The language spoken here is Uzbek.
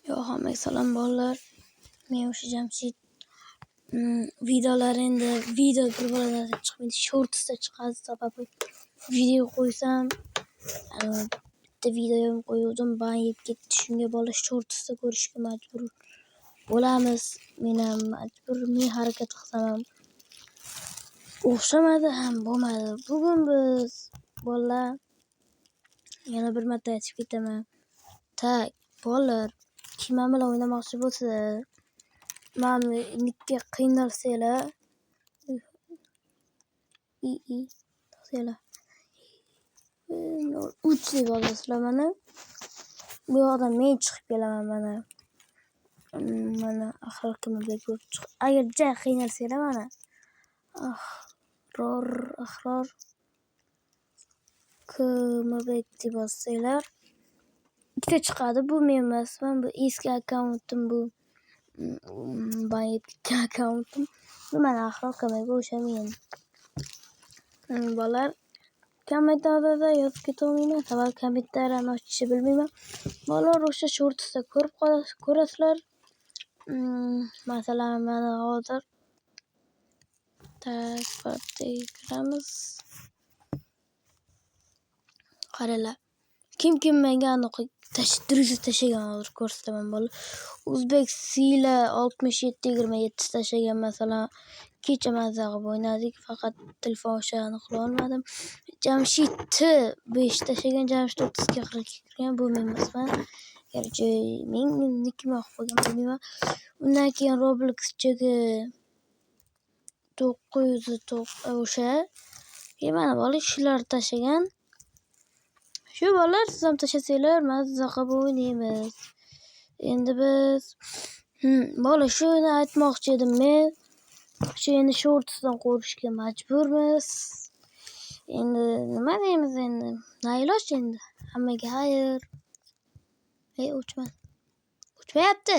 Yo, hammaga salom bolalar. Men o'sha Jamshid videolar endi video bir bolalardan chiqmaydi, shortsda chiqadi sababi video qo'ysam bitta videom qo'yuvdim, ban yeb ketdi. Shunga bola shortsda ko'rishga majbur bo'lamiz. Men ham majburman, harakat qilsam ham o'xshamadi ham bo'lmadi. Bugun biz bolalar yana bir marta aytib ketaman. Tak, bolalar kim bilan o'ynamoqchi bo'lsa, menga qiynalsanglar, to'xtanglar. 3 deb yozasizlar mana. Bu yoqdan men chiqib kelaman mana. Mana axloqimga ko'rib chiq. Agar ja qiynalsanglar mana. Ahror Kmabek deb yozsanglar ikkita chiqadi. Bu men emasman, bu eski akkauntim, bu ban yeb ketgan akkauntim. Bu mana Ahror Kmabek o'sha men. Bolalar kommentariyada yozib ketolmayman, sababi kommentariyani ochishni bilmayman. Bolalar o'sha shortsda ko'rasizlar. Masalan, mana hozir kiramiz. Qaranglar. Kim menga anaqa tashagan hozir ko'rsataman bolalar. O'zbek Sila 6727 tashagan masalan. Kecha mazza qilib o'ynadik, faqat telefon o'shani qila olmadim. Jamshid 5 tashagan, Jamshid 30 ga kirgan, bu men emasman. Garchi meniki qo'ygan bilmayman. Undan keyin Roblox'dagi 909 o'sha. Mana bola shular tashagan. Shu bolalar siz ham tashasanglar, mazza qilib o'ynaymiz. Endi biz bola shuni aytmoqchi edim men. Shu endi shortsdan ko'rishga majburmiz. Endi nima deymiz endi? Nailoj endi. Hammaga xayr. O'chmayapti.